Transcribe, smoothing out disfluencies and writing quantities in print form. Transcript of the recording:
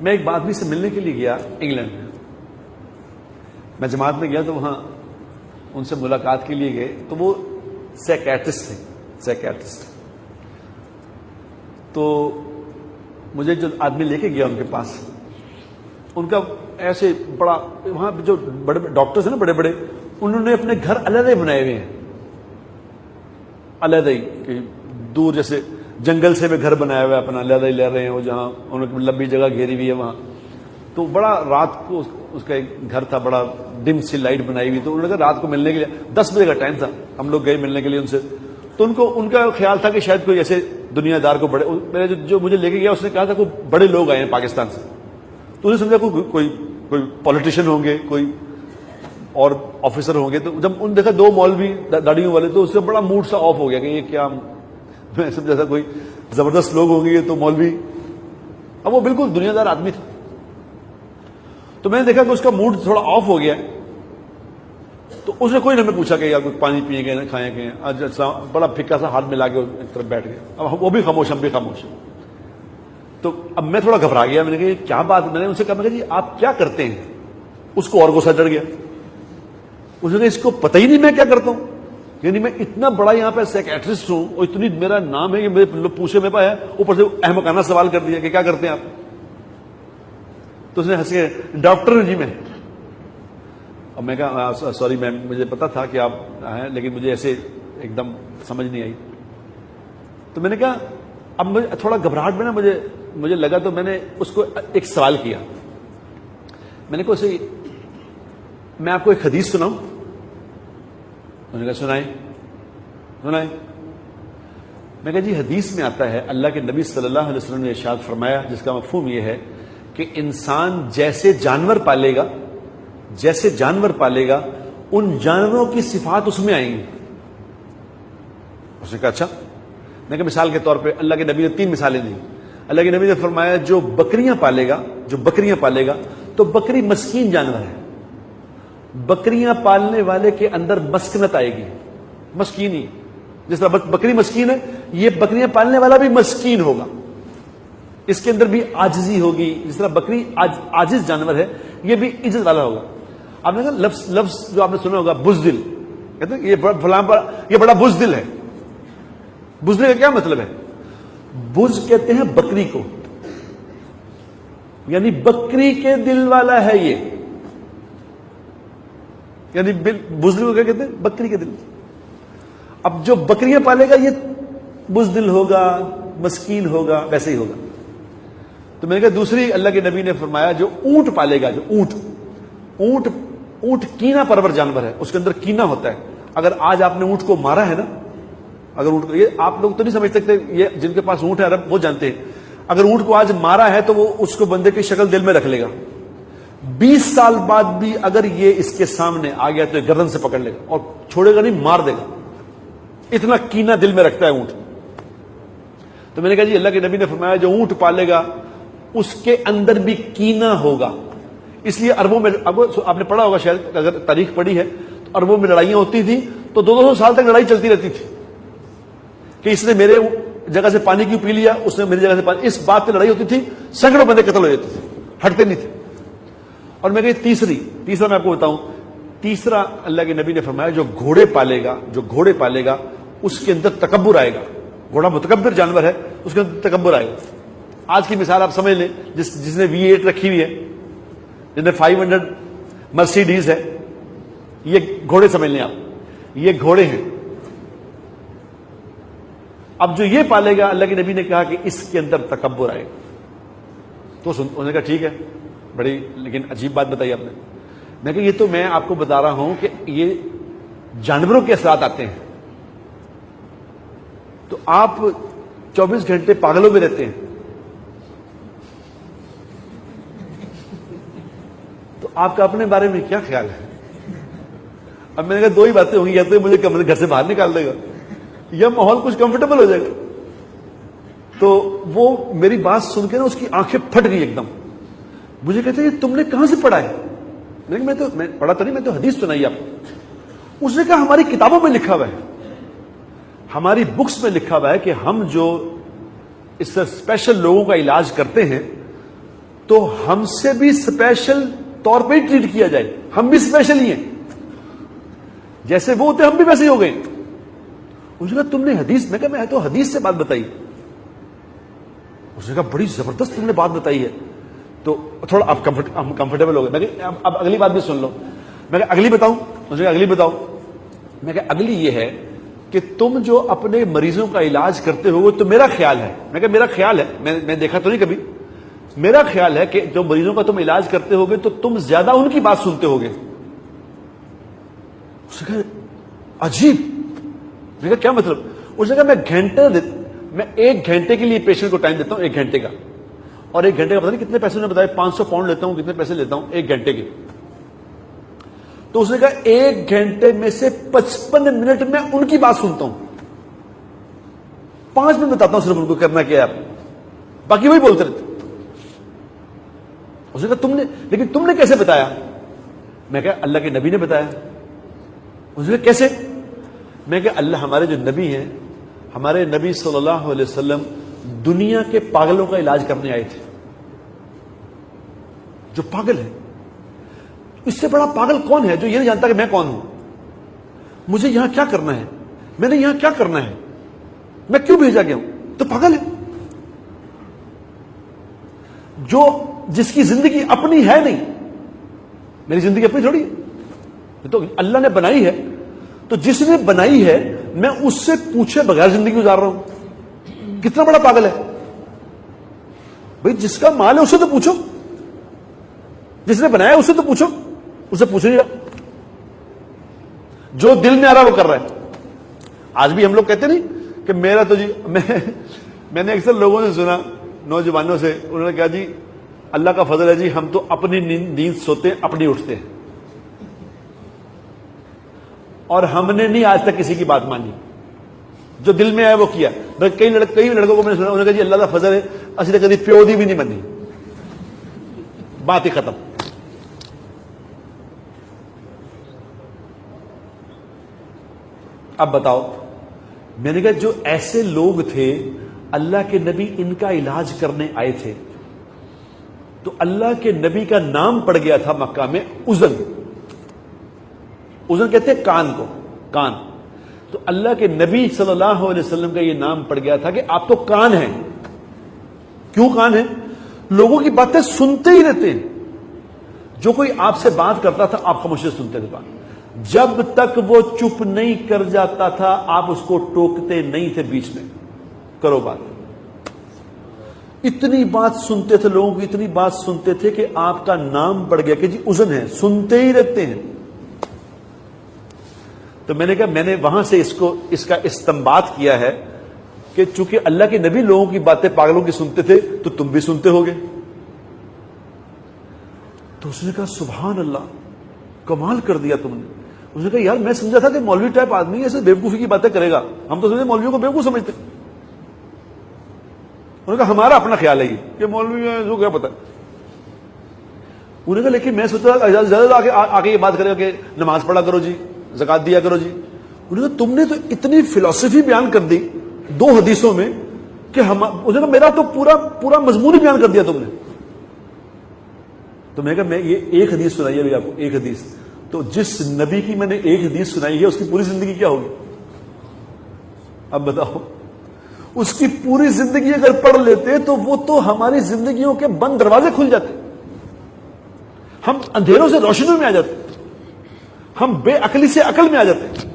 میں ایک آدمی سے ملنے کے لیے گیا انگلینڈ میں. میں جماعت میں گیا تو وہاں ان سے ملاقات کے لیے گئے تو وہ سائیکیٹرسٹ تھے, سائیکیٹرسٹ. تو مجھے جو آدمی لے کے گیا ان کے پاس, ان کا ایسے بڑا, وہاں جو بڑے ڈاکٹرز ہیں نا بڑے بڑے, انہوں نے اپنے گھر علیحدہ بنائے ہوئے ہیں, علیحدہ ہی, کہ دور جیسے جنگل سے بھی گھر بنایا ہوا ہے اپنا, علیحدہ ہی لے رہے ہیں وہ, جہاں انہوں کی لمبی جگہ گھیری ہوئی ہے وہاں. تو بڑا رات کو اس کا ایک گھر تھا, بڑا ڈم سی لائٹ بنائی ہوئی. تو انہوں نے کہا رات کو ملنے کے لیے 10 بجے کا ٹائم تھا, ہم لوگ گئے ملنے کے لیے ان سے. تو ان کا خیال تھا کہ شاید کوئی ایسے دنیا دار کو بڑے, جو مجھے لے کے گیا اس نے کہا تھا کوئی بڑے لوگ آئے ہیں پاکستان سے. تو انہیں سمجھا کوئی پولیٹیشین ہوں گے, کوئی اور آفیسر ہوں گے. تو جب ان دیکھا 2 مولوی داڑھیوں والے, تو اس سے بڑا موڈ سا آف ہو گیا کہ یہ کیا, میں سمجھا تھا کوئی زبردست لوگ ہوں گے یہ تو مولوی. اب وہ بالکل دنیا دار آدمی تھا. تو میں نے دیکھا کہ اس کا موڈ تھوڑا آف ہو گیا. تو اس نے کوئی نہ ہمیں پوچھا کہ یار کوئی پانی پیے گئے, کھائیں گئے, بڑا پھکا سا ہاتھ ملا کے ایک طرف بیٹھ گئے. اب وہ بھی خاموش, ہم بھی خاموش. تو اب میں تھوڑا گھبرا گیا. میں نے کہا کیا بات, میں نے ان سے کہا جی آپ کیا کرتے ہیں. اس کو اور غصہ چڑھ گیا. اس نے کہا اس کو پتہ ہی نہیں میں کیا کرتا ہوں, یعنی میں اتنا بڑا یہاں پہ سائیکیٹرسٹ ہوں اور اتنی میرا نام ہے کہ میرے لوگ پوچھے میں پایا, اوپر سے احمقانہ سوال کر دیا کہ کیا کرتے ہیں آپ. تو اس نے ہنس کے ڈاکٹر جی میں. اب میں کہا سوری میم, مجھے پتا تھا کہ آپ ہیں لیکن مجھے ایسے ایک دم سمجھ نہیں آئی. تو میں نے کہا اب مجھے تھوڑا گھبراہٹ میں نا مجھے لگا, تو میں نے اس کو ایک سوال کیا. میں نے کہا اسے میں آپ کو ایک حدیث سناؤں. انہوں نے کہا سنائیں. میں کہا جی حدیث میں آتا ہے, اللہ کے نبی صلی اللہ علیہ وسلم نے ارشاد فرمایا, جس کا مفہوم یہ ہے کہ انسان جیسے جانور پالے گا ان جانوروں کی صفات اس میں آئیں گی. اس نے کہا اچھا. میں کہا مثال کے طور پہ اللہ کے نبی نے 3 مثالیں دی. اللہ کے نبی نے فرمایا جو بکریاں پالے گا تو بکری مسکین جانور ہے. بکریاں پالنے والے کے اندر مسکنت آئے گی, مسکینی. جس طرح بکری مسکین ہے, یہ بکریاں پالنے والا بھی مسکین ہوگا, اس کے اندر بھی عاجزی ہوگی. جس طرح بکری عاجز جانور ہے, یہ بھی عزت والا ہوگا. آپ نے کہا لفظ جو آپ نے سنا ہوگا بزدل, کہتے ہیں یہ بڑا بزدل ہے. بزدل کا کیا مطلب ہے؟ بز کہتے ہیں بکری کو, یعنی بکری کے دل والا ہے یہ. یعنی بزدل کو کیا کہتے ہیں؟ بکری کے دل. اب جو بکریاں پالے گا یہ بزدل ہوگا, مسکین ہوگا, ویسے ہی ہوگا. تو میں نے کہا دوسری اللہ کے نبی نے فرمایا جو اونٹ پالے گا, جو اونٹ کینا پرور جانور ہے, اس کے اندر کینا ہوتا ہے. اگر آج آپ نے اونٹ کو مارا ہے نا, اگر اونٹ کو, یہ آپ لوگ تو نہیں سمجھ سکتے, یہ جن کے پاس اونٹ ہے عرب وہ جانتے ہیں. اگر اونٹ کو آج مارا ہے تو وہ اس کو بندے کی شکل دل میں رکھ لے گا. 20 سال بعد بھی اگر یہ اس کے سامنے آ گیا تو گردن سے پکڑ لے گا اور چھوڑے گا نہیں, مار دے گا. اتنا کینا دل میں رکھتا ہے اونٹ. تو میں نے کہا جی اللہ کے نبی نے فرمایا جو اونٹ پالے گا اس کے اندر بھی کینا ہوگا. اس لیے عربوں میں, آپ نے پڑھا ہوگا شاید, اگر تاریخ پڑھی ہے تو عربوں میں لڑائیاں ہوتی تھیں تو 200 سال تک لڑائی چلتی رہتی تھی کہ اس نے میرے جگہ سے پانی کیوں پی لیا, اس نے میری جگہ سے پانی. اس بات پہ لڑائی ہوتی تھی, سینکڑوں بندے قتل ہو جاتے تھے, ہٹتے نہیں تھے. اور میں کہ تیسرا میں آپ کو بتاؤں, تیسرا اللہ کے نبی نے فرمایا جو گھوڑے پالے گا اس کے اندر تکبر آئے گا. گھوڑا متکبر جانور ہے, اس کے اندر تکبر آئے گا. آج کی مثال آپ سمجھ لیں, جس نے V8 رکھی ہوئی ہے, جس نے 500 مرسیڈیز ہے, یہ گھوڑے سمجھ لیں آپ, یہ گھوڑے ہیں. اب جو یہ پالے گا, اللہ کے نبی نے کہا کہ اس کے اندر تکبر آئے گا. تو انہوں نے کہا ٹھیک ہے, بڑی لیکن عجیب بات بتائی آپ نے. میں کہ یہ تو میں آپ کو بتا رہا ہوں کہ یہ جانوروں کے اثرات آتے ہیں. تو آپ 24 گھنٹے پاگلوں میں رہتے ہیں, تو آپ کا اپنے بارے میں کیا خیال ہے؟ اب میں نے کہا 2 ہی باتیں ہوں گی, یا تو مجھے گھر سے باہر نکال دے گا یا ماحول کچھ کمفرٹیبل ہو جائے گا. تو وہ میری بات سن کے نا اس کی آنکھیں پھٹ گئی ایک دم. مجھے کہتے ہیں تم نے کہاں سے پڑھا ہے؟ میں پڑھا تو نہیں, میں تو حدیث سنائی آپ کو. اس نے کہا ہماری کتابوں میں لکھا ہوا ہے, ہماری بکس میں لکھا ہوا ہے کہ ہم جو اس سے اسپیشل لوگوں کا علاج کرتے ہیں تو ہم سے بھی اسپیشل طور پہ ہی ٹریٹ کیا جائے, ہم بھی اسپیشل ہی ہیں, جیسے وہ ہوتے ہم بھی ویسے ہی ہو گئے. اس نے کہا تم نے حدیث, میں کہا میں تو حدیث سے بات بتائی. اس نے کہا بڑی زبردست تم نے بات بتائی ہے. تو تھوڑا اب کمفرٹیبل ہو گئے. میں کہا اب اگلی بات بھی سن لو. میں کہا اگلی بتاؤں؟ اس نے کہا اگلی بتاؤ. میں کہا اگلی یہ ہے کہ تم جو اپنے مریضوں کا علاج کرتے ہو تو میرا خیال ہے, میں کہا میرا خیال ہے, میں دیکھا تو نہیں کبھی, میرا خیال ہے کہ جو مریضوں کا تم علاج کرتے ہوگے تو تم زیادہ ان کی بات سنتے ہوگے. اس نے کہا عجیب. میں کہا کیا مطلب؟ اس نے کہا میں 1 گھنٹے کے لیے پیشنٹ کو ٹائم دیتا ہوں, 1 گھنٹے کا, اور 1 گھنٹے کا پتہ نہیں کتنے پیسے نے بتایا, 500 پاؤنڈ لیتا ہوں, کتنے پیسے لیتا ہوں 1 گھنٹے کے. تو اس نے کہا 1 گھنٹے میں سے 55 منٹ میں ان کی بات سنتا ہوں, 5 منٹ بتاتا ہوں صرف ان کو کرنا کیا ہے آپ, باقی وہی بولتے رہتے. اس نے کہا لیکن تم نے کیسے بتایا؟ میں کہا اللہ کے نبی نے بتایا. اس نے کہا کیسے؟ میں کہا اللہ, ہمارے جو نبی ہیں, ہمارے نبی صلی اللہ علیہ وسلم دنیا کے پاگلوں کا علاج کرنے آئے تھے. جو پاگل ہے, اس سے بڑا پاگل کون ہے جو یہ نہیں جانتا کہ میں کون ہوں, مجھے یہاں کیا کرنا ہے, میں نے یہاں کیا کرنا ہے, میں کیوں بھیجا گیا ہوں؟ تو پاگل ہے. جس کی زندگی اپنی ہے نہیں, میری زندگی اپنی تھوڑی ہے, تو اللہ نے بنائی ہے, تو جس نے بنائی ہے میں اس سے پوچھے بغیر زندگی گزار رہا ہوں. کتنا بڑا پاگل ہے بھائی. جس کا مال ہے اسے تو پوچھو, جس نے بنایا اسے تو پوچھو, اسے پوچھ نہیں رہا, جو دل میں آ رہا وہ کر رہا ہے. آج بھی ہم لوگ کہتے نہیں کہ میرا تو جی, میں نے اکثر لوگوں سے سنا, نوجوانوں سے, انہوں نے کہا جی اللہ کا فضل ہے جی, ہم تو اپنی نیند سوتے ہیں, اپنی اٹھتے ہیں, اور ہم نے نہیں آج تک کسی کی بات مانی, جو دل میں آیا وہ کیا. کئی لڑکوں کو میں نے سنا, انہوں نے کہا جی اللہ کا فضل ہے اسی نے کبھی پیو دی بھی نہیں بنی, بات ہی ختم. اب بتاؤ, میں نے کہا جو ایسے لوگ تھے اللہ کے نبی ان کا علاج کرنے آئے تھے, تو اللہ کے نبی کا نام پڑ گیا تھا مکہ میں اذن. اذن کہتے ہیں کان کو, کان. تو اللہ کے نبی صلی اللہ علیہ وسلم کا یہ نام پڑ گیا تھا کہ آپ تو کان ہیں. کیوں کان ہیں؟ لوگوں کی باتیں سنتے ہی رہتے ہیں. جو کوئی آپ سے بات کرتا تھا آپ خاموشی سے سنتے تھے بات, جب تک وہ چپ نہیں کر جاتا تھا آپ اس کو ٹوکتے نہیں تھے بیچ میں, کرو بات. اتنی بات سنتے تھے, لوگوں کی اتنی بات سنتے تھے کہ آپ کا نام پڑ گیا کہ جی اذن ہے, سنتے ہی رہتے ہیں. تو میں نے کہا میں نے وہاں سے اس کا استنباط کیا ہے کہ چونکہ اللہ کے نبی لوگوں کی باتیں پاگلوں کی سنتے تھے تو تم بھی سنتے ہوگے. تو اس نے کہا سبحان اللہ, کمال کر دیا تم نے. اس نے کہا یار میں سمجھا تھا کہ مولوی ٹائپ آدمی ایسے بیوقوفی کی باتیں کرے گا, ہم تو سمجھتے مولویوں کو بیوقوف سمجھتے. انہوں نے کہا ہمارا اپنا خیال ہے کہ مولوی جو کیا پتا. انہوں نے کہا لیکن میں سوچا زیادہ آگے یہ بات کرے گا کہ نماز پڑھا کرو جی, زکات دیا کرو جی. انہوں نے کہا تم نے تو اتنی فلسفی بیان کر دی 2 حدیثوں میں کہ انہوں نے کہا میرا تو پورا مضمون ہی بیان کر دیا تم نے. تو میں نے کہا میں یہ ایک حدیث سنائی ہے آپ کو, ایک حدیث. تو جس نبی کی میں نے ایک حدیث سنائی ہے اس کی پوری زندگی کیا ہوگی؟ اب بتاؤ, اس کی پوری زندگی اگر پڑھ لیتے تو وہ تو ہماری زندگیوں کے بند دروازے کھل جاتے, ہم اندھیروں سے روشنیوں میں آ جاتے, ہم بے عقلی سے عقل میں آ جاتے.